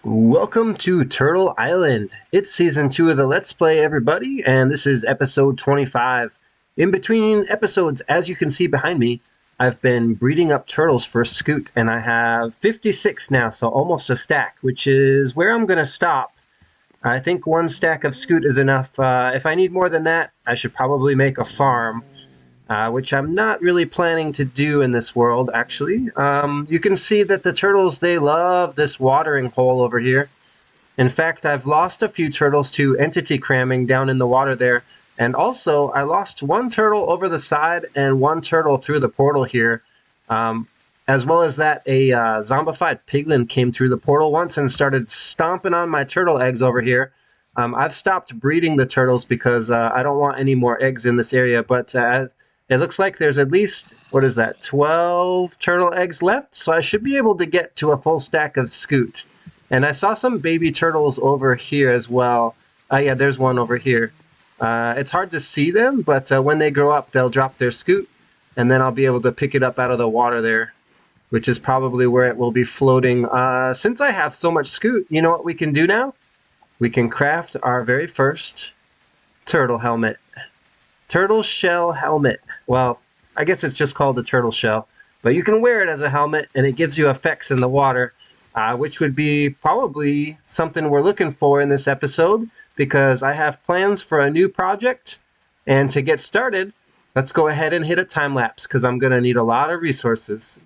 Welcome to Turtle Island. It's season 2 of the Let's Play, everybody, and this is episode 25. In between episodes, as you can see behind me, I've been breeding up turtles for Scoot, and I have 56 now, so almost a stack, which is where I'm going to stop. I think one stack of Scoot is enough. If I need more than that, I should probably make a farm. Which I'm not really planning to do in this world, actually. You can see that the turtles, they love this watering hole over here. In fact, I've lost a few turtles to entity cramming down in the water there. And also, I lost one turtle over the side and one turtle through the portal here. As well as that, a zombified piglin came through the portal once and started stomping on my turtle eggs over here. I've stopped breeding the turtles because I don't want any more eggs in this area, but it looks like there's at least, 12 turtle eggs left, so I should be able to get to a full stack of Scoot. And I saw some baby turtles over here as well. Yeah, there's one over here. It's hard to see them, but when they grow up, they'll drop their Scoot, and then I'll be able to pick it up out of the water there, which is probably where it will be floating. Since I have so much Scoot, you know what we can do now? We can craft our very first turtle helmet. Turtle shell helmet. Well, I guess it's just called the turtle shell, but you can wear it as a helmet and it gives you effects in the water, which would be probably something we're looking for in this episode because I have plans for a new project. And to get started, let's go ahead and hit a time lapse because I'm going to need a lot of resources.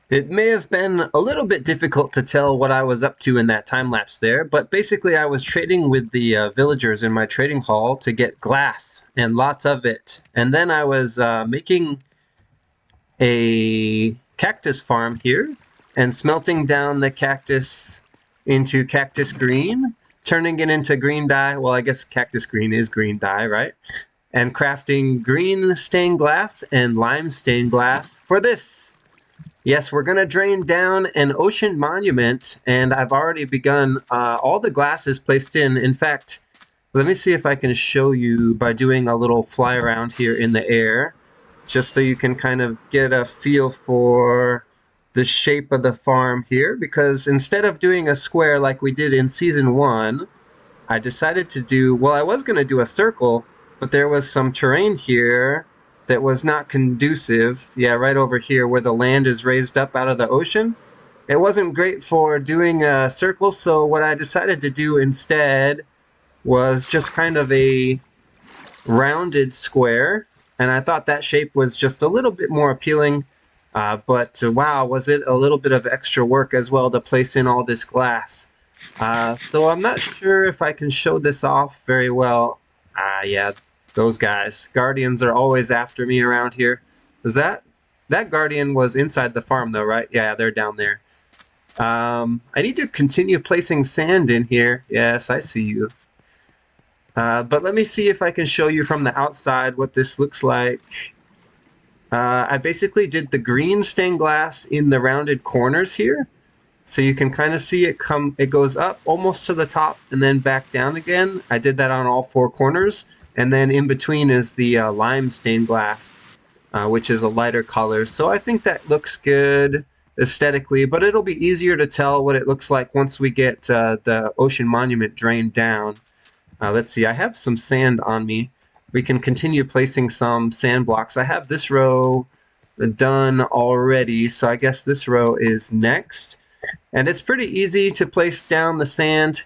It may have been a little bit difficult to tell what I was up to in that time lapse there, but basically I was trading with the villagers in my trading hall to get glass, and lots of it. And then I was making a cactus farm here, and smelting down the cactus into cactus green, turning it into green dye. Well, I guess cactus green is green dye, right? And crafting green stained glass and lime stained glass for this. Yes, we're going to drain down an ocean monument, and I've already begun all the glass is placed in. In fact, let me see if I can show you by doing a little fly around here in the air, just so you can kind of get a feel for the shape of the farm here, because instead of doing a square like we did in season 1, I decided to do, well, I was going to do a circle, but there was some terrain here that was not conducive. Yeah, right over here where the land is raised up out of the ocean. It wasn't great for doing a circle, so what I decided to do instead was just kind of a rounded square, and I thought that shape was just a little bit more appealing. But wow, was it a little bit of extra work as well to place in all this glass. So I'm not sure if I can show this off very well. Yeah, those guys. Guardians are always after me around here. Is that Guardian was inside the farm though, right? Yeah, they're down there. I need to continue placing sand in here. Yes, I see you. But let me see if I can show you from the outside what this looks like. I basically did the green stained glass in the rounded corners here. So you can kind of see it goes up almost to the top and then back down again. I did that on all 4 corners. And then in between is the lime stained glass, which is a lighter color. So I think that looks good aesthetically, but it'll be easier to tell what it looks like once we get the ocean monument drained down. Let's see, I have some sand on me. We can continue placing some sand blocks. I have this row done already, so I guess this row is next. And it's pretty easy to place down the sand.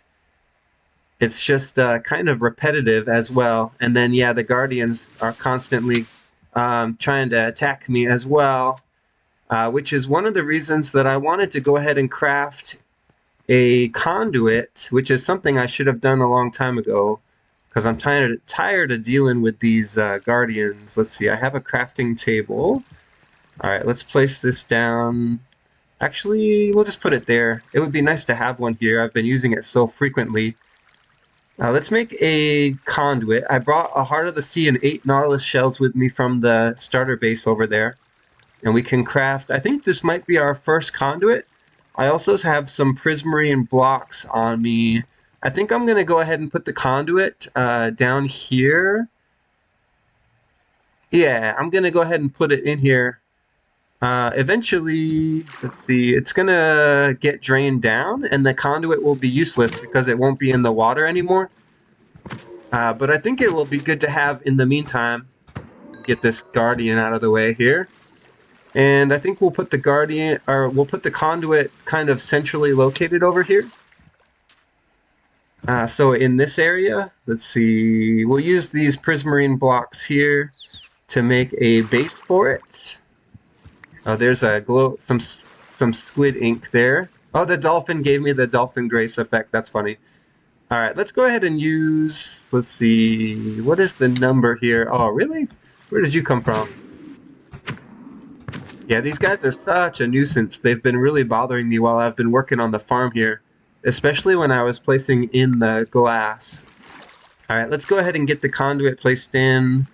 It's just kind of repetitive as well. And then, yeah, the Guardians are constantly trying to attack me as well, which is one of the reasons that I wanted to go ahead and craft a conduit, which is something I should have done a long time ago, because I'm tired of dealing with these Guardians. Let's see, I have a crafting table. All right, let's place this down. Actually, we'll just put it there. It would be nice to have one here. I've been using it so frequently. Let's make a conduit. I brought a Heart of the Sea and 8 Nautilus shells with me from the starter base over there. And we can craft, I think this might be our first conduit. I also have some prismarine blocks on me. I think I'm going to go ahead and put the conduit down here. Yeah, I'm going to go ahead and put it in here. Eventually, let's see, it's going to get drained down and the conduit will be useless because it won't be in the water anymore. But I think it will be good to have in the meantime. Get this Guardian out of the way here. And I think we'll put the we'll put the conduit kind of centrally located over here. So in this area, let's see, we'll use these prismarine blocks here to make a base for it. There's a some squid ink there. Oh, the dolphin gave me the dolphin grace effect. That's funny. All right, let's go ahead and use, let's see, what is the number here? Oh, really? Where did you come from? Yeah, these guys are such a nuisance. They've been really bothering me while I've been working on the farm here, especially when I was placing in the glass. All right, let's go ahead and get the conduit placed in.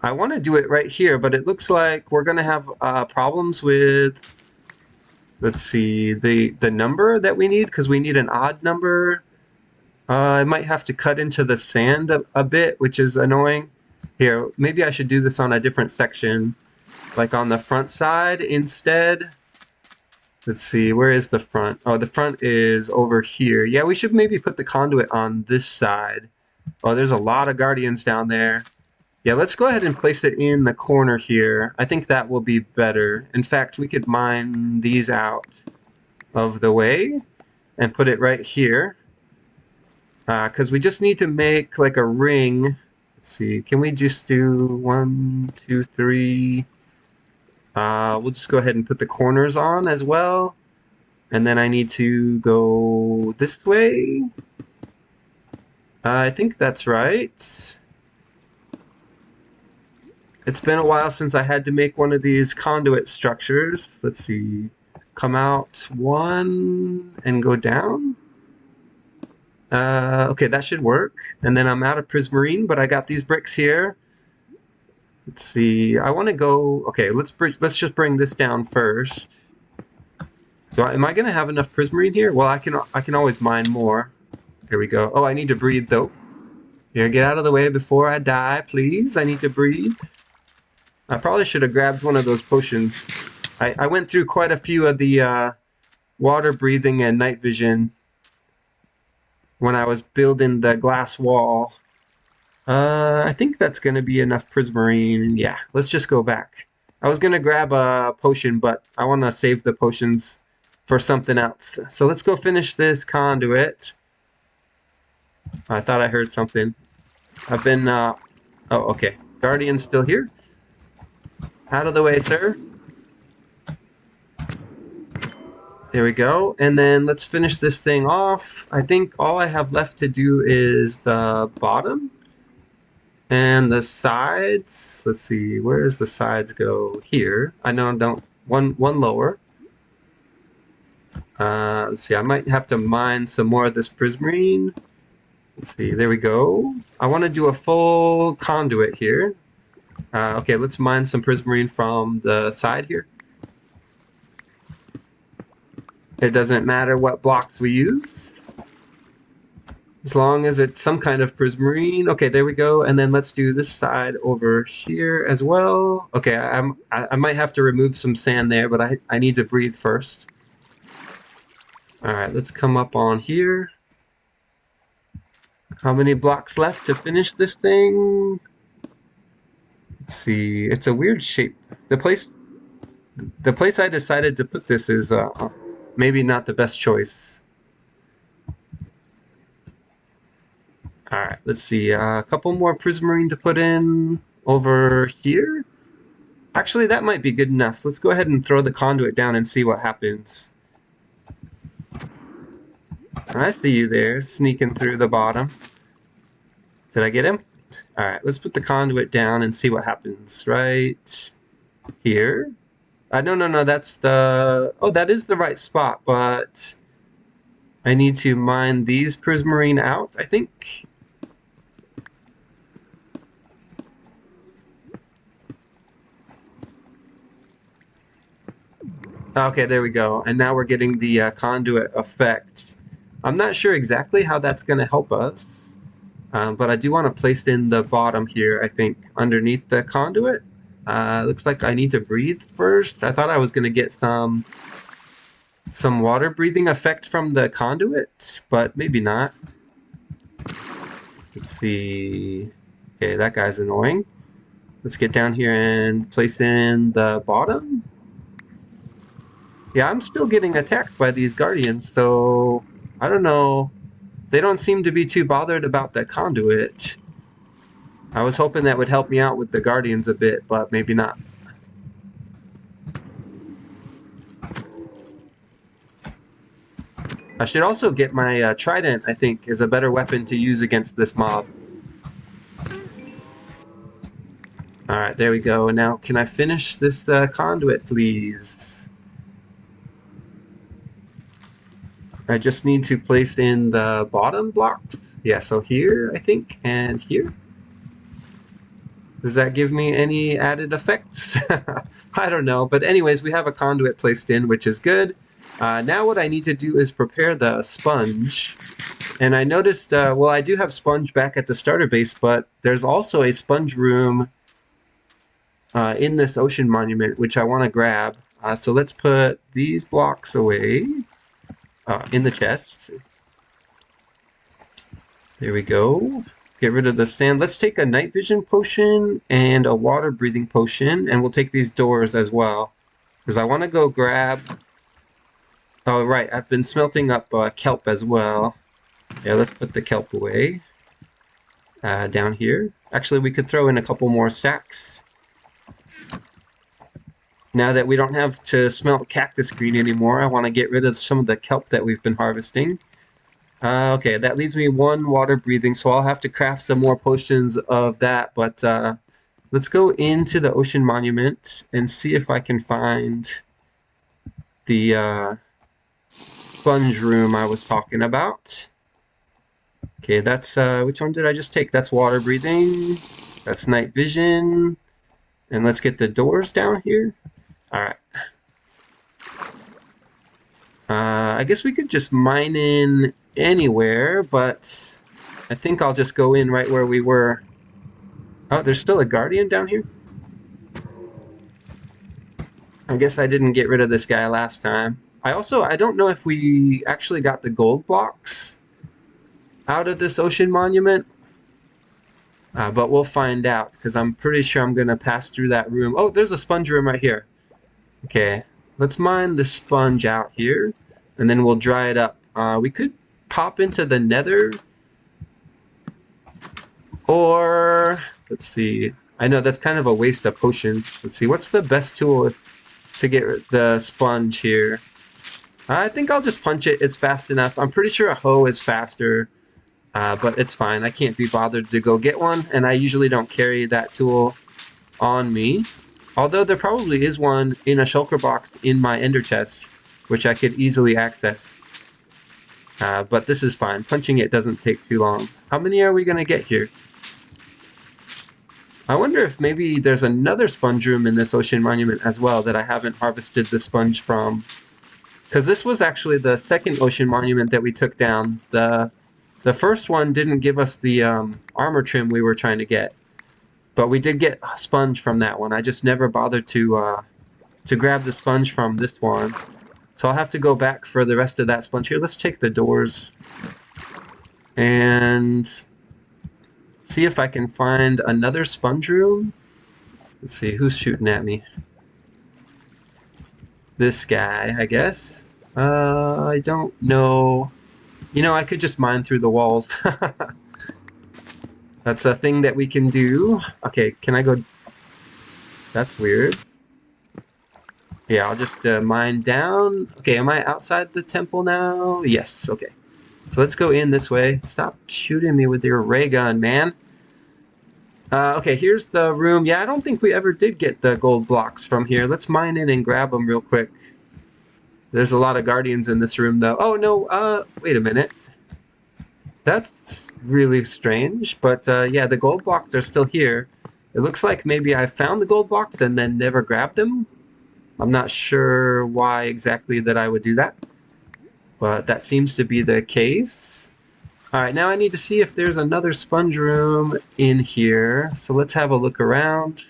I want to do it right here, but it looks like we're going to have problems with, let's see, the number that we need, because we need an odd number. I might have to cut into the sand a bit, which is annoying. Here, maybe I should do this on a different section, like on the front side instead. Let's see, where is the front? Oh, the front is over here. Yeah, we should maybe put the conduit on this side. Oh, there's a lot of Guardians down there. Yeah, let's go ahead and place it in the corner here. I think that will be better. In fact, we could mine these out of the way and put it right here. Because we just need to make like a ring. Let's see, can we just do 1, 2, 3? We'll just go ahead and put the corners on as well. And then I need to go this way. I think that's right. It's been a while since I had to make one of these conduit structures. Let's see. Come out 1 and go down. Okay, that should work. And then I'm out of prismarine, but I got these bricks here. Let's see. I want to go. Okay, let's just bring this down first. So am I going to have enough prismarine here? Well, I can always mine more. Here we go. Oh, I need to breathe though. Here, get out of the way before I die, please. I need to breathe. I probably should have grabbed one of those potions. I went through quite a few of the water breathing and night vision when I was building the glass wall. I think that's going to be enough prismarine. Yeah, let's just go back. I was going to grab a potion, but I want to save the potions for something else. So let's go finish this conduit. I thought I heard something. I've been, oh, okay. Guardian's still here. Out of the way, sir. There we go. And then let's finish this thing off. I think all I have left to do is the bottom and the sides. Let's see, where does the sides go? Here. I know, don't, one lower. Let's see, I might have to mine some more of this prismarine. Let's see, there we go. I want to do a full conduit here. Okay, let's mine some prismarine from the side here. It doesn't matter what blocks we use, as long as it's some kind of prismarine. Okay, there we go. And then let's do this side over here as well. Okay, I might have to remove some sand there, but I need to breathe first. All right, let's come up on here. How many blocks left to finish this thing? Let's see, it's a weird shape. The place I decided to put this is maybe not the best choice. All right, let's see, a couple more prismarine to put in over here. Actually, that might be good enough. Let's go ahead and throw the conduit down and see what happens. I see you there, sneaking through the bottom. Did I get him? All right, let's put the conduit down and see what happens right here. No, that's the... Oh, that is the right spot, but I need to mine these prismarine out, I think. Okay, there we go. And now we're getting the conduit effect. I'm not sure exactly how that's going to help us, but I do want to place it in the bottom here, I think, underneath the conduit. Looks like I need to breathe first. I thought I was going to get some water breathing effect from the conduit, but maybe not. Let's see. Okay, that guy's annoying. Let's get down here and place in the bottom. Yeah, I'm still getting attacked by these guardians, so I don't know. They don't seem to be too bothered about the conduit. I was hoping that would help me out with the guardians a bit, but maybe not. I should also get my trident, I think, is a better weapon to use against this mob. Alright, there we go. Now, can I finish this conduit, please? I just need to place in the bottom blocks. Yeah, so here, I think, and here. Does that give me any added effects? I don't know. But anyways, we have a conduit placed in, which is good. Now what I need to do is prepare the sponge. And I noticed, well, I do have sponge back at the starter base, but there's also a sponge room in this ocean monument, which I want to grab. So let's put these blocks away in the chest. There we go. Get rid of the sand. Let's take a night vision potion and a water breathing potion, and we'll take these doors as well, because I want to go grab... Oh, right, I've been smelting up kelp as well. Yeah, let's put the kelp away. Down here. Actually, we could throw in a couple more stacks. Now that we don't have to smelt cactus green anymore, I want to get rid of some of the kelp that we've been harvesting. Okay, that leaves me one water breathing, so I'll have to craft some more potions of that, but let's go into the ocean monument and see if I can find the sponge room I was talking about. Okay, that's, which one did I just take? That's water breathing, that's night vision, and let's get the doors down here. Alright. I guess we could just mine in anywhere, but I think I'll just go in right where we were. Oh, there's still a guardian down here? I guess I didn't get rid of this guy last time. I don't know if we actually got the gold blocks out of this ocean monument. But we'll find out, because I'm pretty sure I'm going to pass through that room. Oh, there's a sponge room right here. Okay, let's mine the sponge out here, and then we'll dry it up. We could pop into the nether, or let's see. I know that's kind of a waste of potion. Let's see, what's the best tool to get the sponge here? I think I'll just punch it. It's fast enough. I'm pretty sure a hoe is faster, but it's fine. I can't be bothered to go get one, and I usually don't carry that tool on me. Although there probably is one in a shulker box in my ender chest, which I could easily access. But this is fine. Punching it doesn't take too long. How many are we going to get here? I wonder if maybe there's another sponge room in this ocean monument as well that I haven't harvested the sponge from. Because this was actually the second ocean monument that we took down. The first one didn't give us the armor trim we were trying to get. But we did get a sponge from that one. I just never bothered to grab the sponge from this one. So I'll have to go back for the rest of that sponge here. Let's check the doors. And see if I can find another sponge room. Let's see, who's shooting at me? This guy, I guess. I don't know. You know, I could just mine through the walls. That's a thing that we can do. Okay, can I go? That's weird. Yeah, I'll just mine down. Okay, am I outside the temple now? Yes, okay. So let's go in this way. Stop shooting me with your ray gun, man. Okay, here's the room. Yeah, I don't think we ever did get the gold blocks from here. Let's mine in and grab them real quick. There's a lot of guardians in this room, though. Oh, no, wait a minute. That's really strange, but yeah, the gold blocks are still here. It looks like maybe I found the gold blocks and then never grabbed them. I'm not sure why exactly that I would do that, but that seems to be the case. Alright, now I need to see if there's another sponge room in here, so let's have a look around.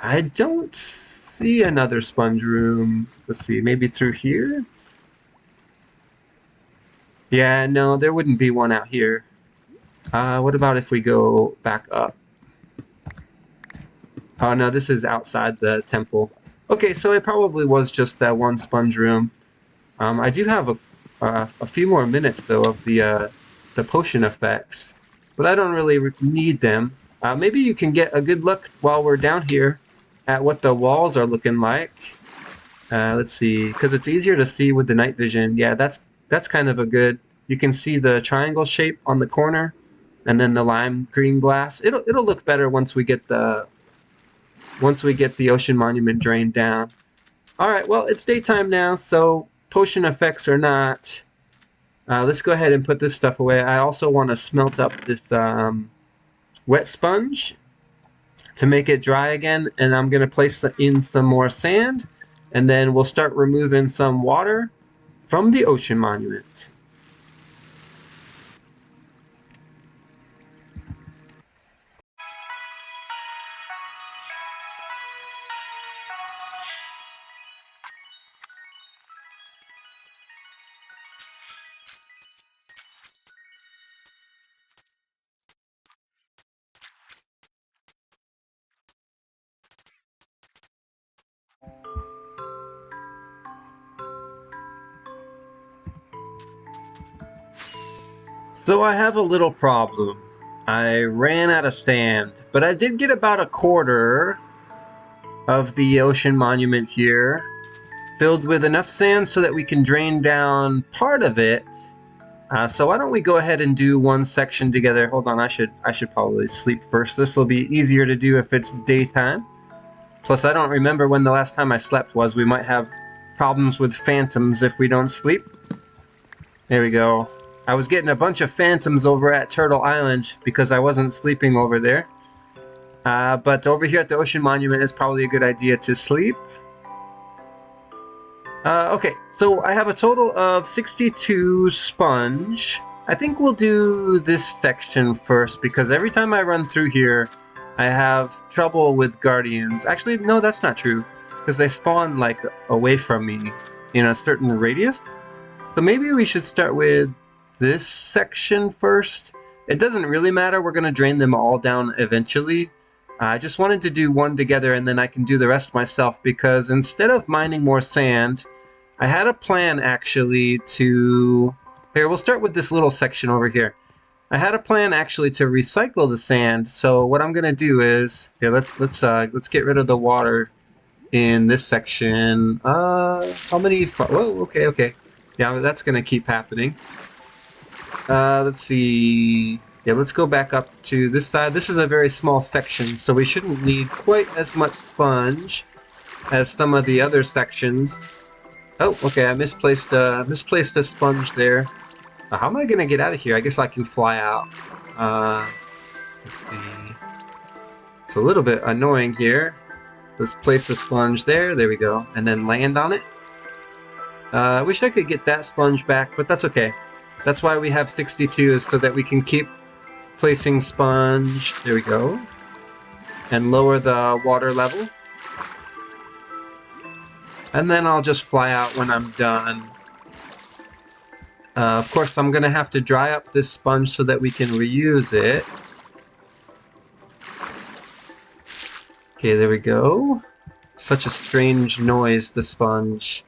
I don't see another sponge room. Let's see, maybe through here? Yeah, no, there wouldn't be one out here. What about if we go back up? Oh no, this is outside the temple. Okay, so it probably was just that one sponge room. I do have a few more minutes though of the potion effects, but I don't really need them. Maybe you can get a good look while we're down here at what the walls are looking like. Let's see, because it's easier to see with the night vision. Yeah, that's kind of a good. You can see the triangle shape on the corner, and then the lime green glass. It'll look better once we get the ocean monument drained down. All right, well, it's daytime now, so potion effects or not, let's go ahead and put this stuff away. I also want to smelt up this wet sponge to make it dry again, and I'm going to place in some more sand, and then we'll start removing some water from the ocean monument. So I have a little problem. I ran out of sand, but I did get about a quarter of the ocean monument here, filled with enough sand so that we can drain down part of it. So why don't we go ahead and do one section together? Hold on, I should probably sleep first. This will be easier to do if it's daytime. Plus, I don't remember when the last time I slept was. We might have problems with phantoms if we don't sleep. There we go. I was getting a bunch of phantoms over at Turtle Island because I wasn't sleeping over there. But over here at the Ocean Monument, it's probably a good idea to sleep. Okay, so I have a total of 62 sponge. I think we'll do this section first because every time I run through here, I have trouble with guardians. Actually, no, that's not true because they spawn like away from me in a certain radius. So maybe we should start with this section first. It doesn't really matter. We're going to drain them all down eventually. I just wanted to do one together and then I can do the rest myself because instead of mining more sand, I had a plan actually to... Here, we'll start with this little section over here. I had a plan actually to recycle the sand. So what I'm gonna do is here. Let's get rid of the water in this section. How many? Whoa. Okay. Yeah, that's gonna keep happening. Let's see. Yeah, let's go back up to this side. This is a very small section, so we shouldn't need quite as much sponge as some of the other sections. Oh, okay, I misplaced a sponge there. How am I gonna get out of here? I guess I can fly out. Let's see. It's a little bit annoying here. Let's place the sponge there. There we go. And then land on it. I wish I could get that sponge back, but that's okay. That's why we have 62, so that we can keep placing sponge. There we go. And lower the water level. And then I'll just fly out when I'm done. Of course, I'm going to have to dry up this sponge so that we can reuse it. Okay, there we go. Such a strange noise, the sponge.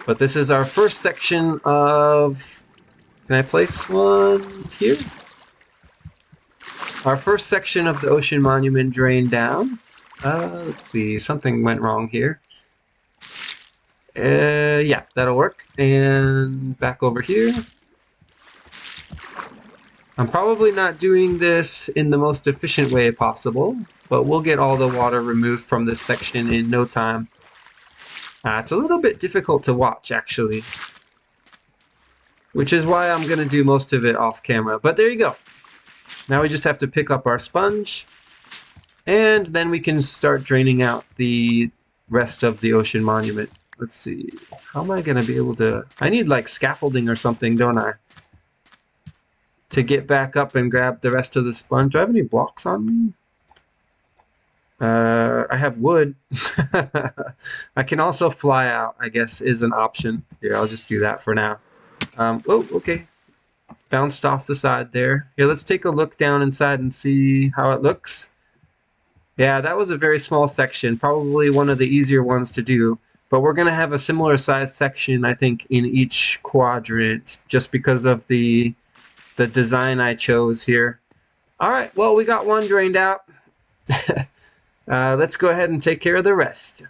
But this is our first section of... Can I place one here? Our first section of the ocean monument drained down. Let's see, something went wrong here. Yeah, that'll work. And back over here. I'm probably not doing this in the most efficient way possible, but we'll get all the water removed from this section in no time. It's a little bit difficult to watch, actually. Which is why I'm going to do most of it off camera. But there you go. Now we just have to pick up our sponge. And then we can start draining out the rest of the ocean monument. Let's see. How am I going to be able to... I need like scaffolding or something, don't I? To get back up and grab the rest of the sponge. Do I have any blocks on me? I have wood. I can also fly out, I guess, is an option. Here, I'll just do that for now. Oh, okay. Bounced off the side there. Here, let's take a look down inside and see how it looks. Yeah, that was a very small section. Probably one of the easier ones to do. But we're going to have a similar size section, I think, in each quadrant, just because of the design I chose here. All right, well, we got one drained out. Let's go ahead and take care of the rest.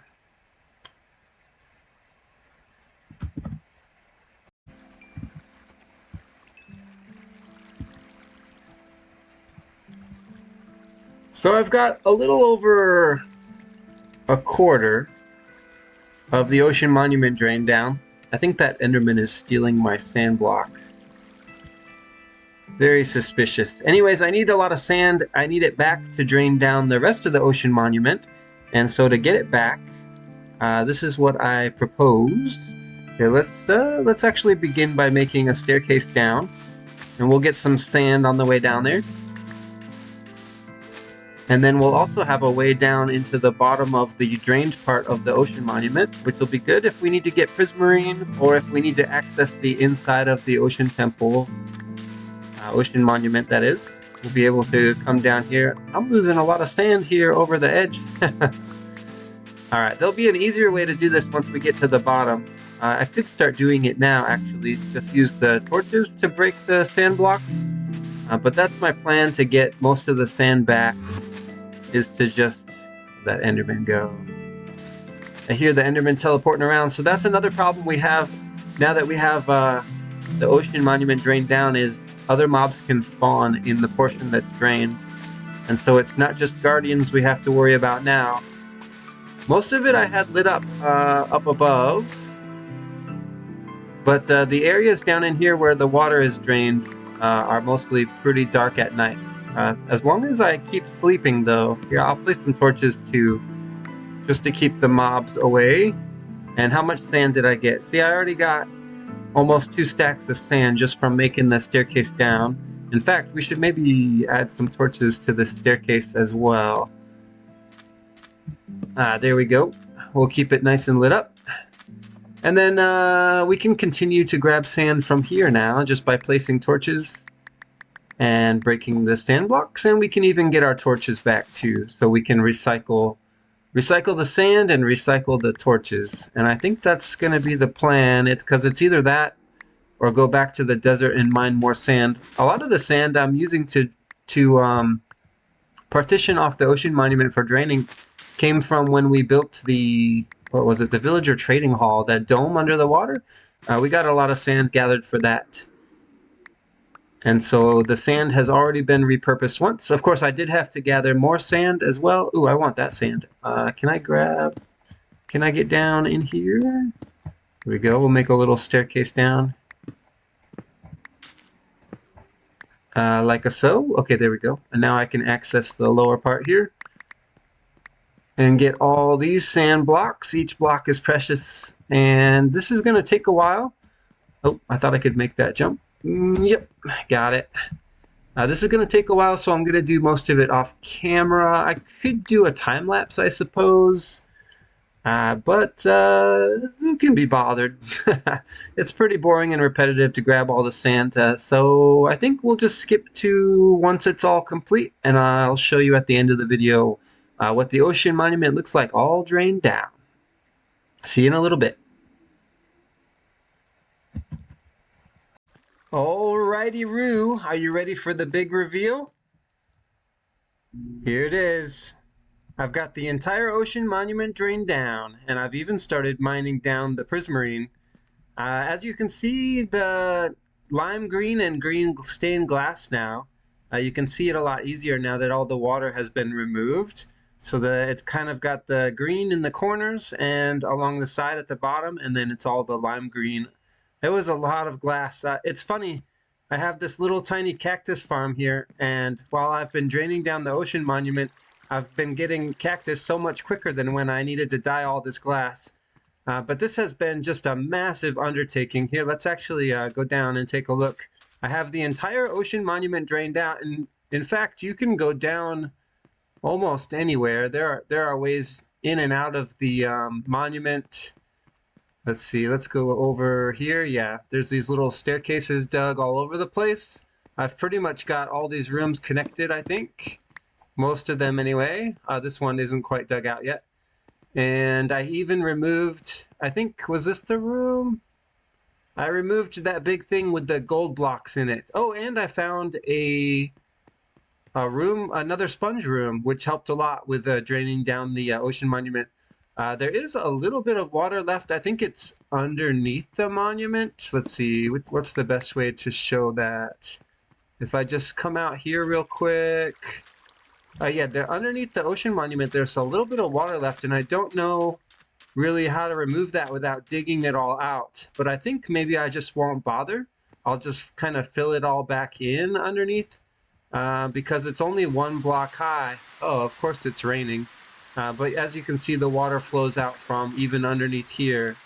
So I've got a little over a quarter of the ocean monument drained down. I think that Enderman is stealing my sand block. Very suspicious. Anyways, I need a lot of sand. I need it back to drain down the rest of the ocean monument. And so to get it back, this is what I proposed. Here, let's actually begin by making a staircase down. And we'll get some sand on the way down there. And then we'll also have a way down into the bottom of the drained part of the ocean monument, which will be good if we need to get prismarine or if we need to access the inside of the ocean temple. Ocean monument, that is. We'll be able to come down here. I'm losing a lot of sand here over the edge. Alright, there'll be an easier way to do this once we get to the bottom. I could start doing it now, actually. Just use the torches to break the sand blocks. But that's my plan to get most of the sand back, is to just let Enderman go. I hear the Enderman teleporting around, so that's another problem we have now that we have the ocean monument drained down, is other mobs can spawn in the portion that's drained. And so it's not just guardians we have to worry about now. Most of it I had lit up up above. But the areas down in here where the water is drained are mostly pretty dark at night. As long as I keep sleeping, though. Here, I'll place some torches too, just to keep the mobs away. And how much sand did I get? See, I already got almost 2 stacks of sand just from making the staircase down. In fact, we should maybe add some torches to the staircase as well. There we go. We'll keep it nice and lit up. And then we can continue to grab sand from here now just by placing torches and breaking the sand blocks. And we can even get our torches back too, so we can recycle the sand and recycle the torches. And I think that's going to be the plan. It's because it's either that or go back to the desert and mine more sand. A lot of the sand I'm using to partition off the ocean monument for draining came from when we built the, what was it, the villager trading hall, that dome under the water. We got a lot of sand gathered for that. And so the sand has already been repurposed once. Of course, I did have to gather more sand as well. Ooh, I want that sand. Can I get down in here? Here we go. We'll make a little staircase down. Like so. Okay, there we go. And now I can access the lower part here and get all these sand blocks. Each block is precious, and this is going to take a while. Oh, I thought I could make that jump. Yep, got it. This is going to take a while, so I'm going to do most of it off camera. I could do a time lapse, I suppose, but who can be bothered? It's pretty boring and repetitive to grab all the sand, so I think we'll just skip to once it's all complete, and I'll show you at the end of the video what the ocean monument looks like all drained down. See you in a little bit. Alrighty, Roo, are you ready for the big reveal? Here it is. I've got the entire ocean monument drained down, and I've even started mining down the prismarine. As you can see, the lime green and green stained glass now, you can see it a lot easier now that all the water has been removed. So that it's kind of got the green in the corners and along the side at the bottom, and then it's all the lime green. It was a lot of glass. It's funny, I have this little tiny cactus farm here, and while I've been draining down the ocean monument, I've been getting cactus so much quicker than when I needed to dye all this glass. But this has been just a massive undertaking. Here, let's actually go down and take a look. I have the entire ocean monument drained out, and in fact, you can go down almost anywhere. There are ways in and out of the monument. Let's see, let's go over here. Yeah, there's these little staircases dug all over the place. I've pretty much got all these rooms connected, I think. Most of them anyway. This one isn't quite dug out yet. And I even removed, I think, was this the room? I removed that big thing with the gold blocks in it. Oh, and I found a room, another sponge room, which helped a lot with draining down the ocean monument. There is a little bit of water left. I think it's underneath the monument. Let's see, what's the best way to show that? If I just come out here real quick. Yeah, underneath the ocean monument, there's a little bit of water left, and I don't know really how to remove that without digging it all out. But I think maybe I just won't bother. I'll just kind of fill it all back in underneath because it's only 1 block high. Oh, of course it's raining. But as you can see, the water flows out from even underneath here.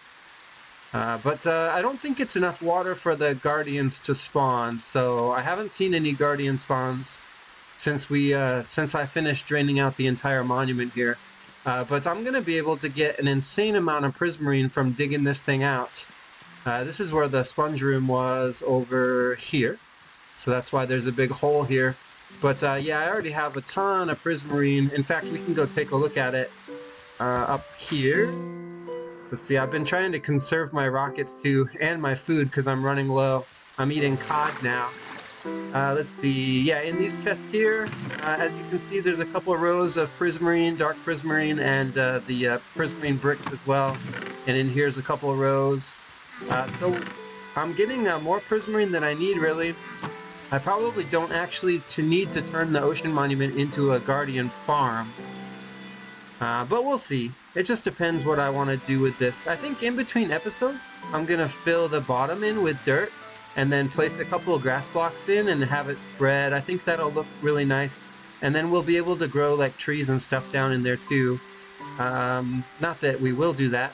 But I don't think it's enough water for the guardians to spawn, so I haven't seen any guardian spawns since I finished draining out the entire monument here. But I'm going to be able to get an insane amount of prismarine from digging this thing out. This is where the sponge room was over here, so that's why there's a big hole here. But yeah, I already have a ton of prismarine. In fact, we can go take a look at it up here. Let's see, I've been trying to conserve my rockets too, and my food because I'm running low. I'm eating cod now. Let's see, yeah, in these chests here, as you can see, there's a couple of rows of prismarine, dark prismarine, and the prismarine bricks as well. And in here's a couple of rows. So I'm getting more prismarine than I need, really. I probably don't actually need to turn the ocean monument into a guardian farm. But we'll see. It just depends what I want to do with this. I think in between episodes, I'm going to fill the bottom in with dirt and then place a couple of grass blocks in and have it spread. I think that'll look really nice. And then we'll be able to grow like trees and stuff down in there too. Not that we will do that.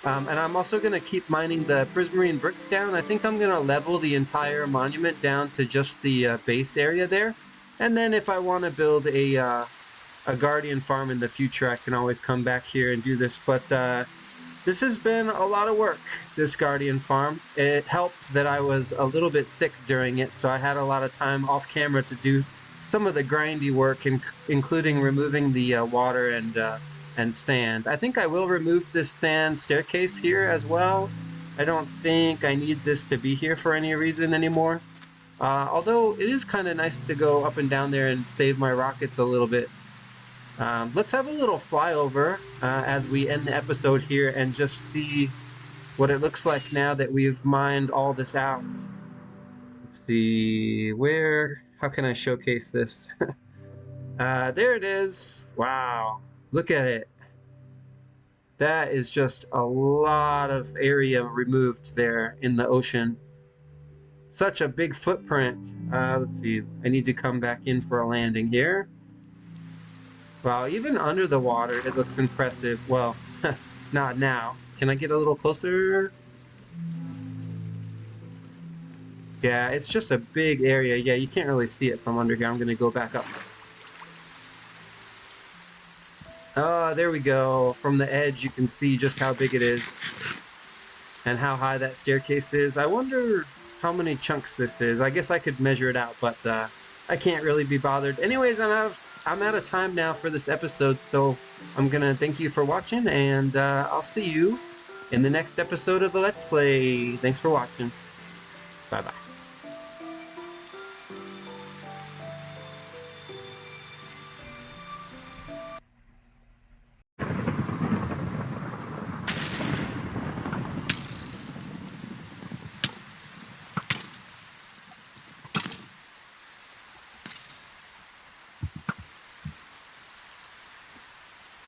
And I'm also going to keep mining the prismarine bricks down. I think I'm going to level the entire monument down to just the base area there. And then if I want to build a guardian farm in the future, I can always come back here and do this. But this has been a lot of work, this guardian farm. It helped that I was a little bit sick during it, so I had a lot of time off camera to do some of the grindy work, including removing the water and sand. I think I will remove this sand staircase here as well. I don't think I need this to be here for any reason anymore. Although it is kind of nice to go up and down there and save my rockets a little bit. Let's have a little flyover as we end the episode here and just see what it looks like now that we've mined all this out. Let's see, how can I showcase this? There it is. Wow, look at it. That is just a lot of area removed there in the ocean. Such a big footprint. Let's see, I need to come back in for a landing here. Wow, even under the water, it looks impressive. Well, not now. Can I get a little closer? Yeah, it's just a big area. Yeah, you can't really see it from under here. I'm going to go back up. There we go. From the edge, you can see just how big it is and how high that staircase is. I wonder how many chunks this is. I guess I could measure it out, but I can't really be bothered. Anyways, I'm out of time now for this episode, so I'm going to thank you for watching, and I'll see you in the next episode of the Let's Play. Thanks for watching. Bye-bye.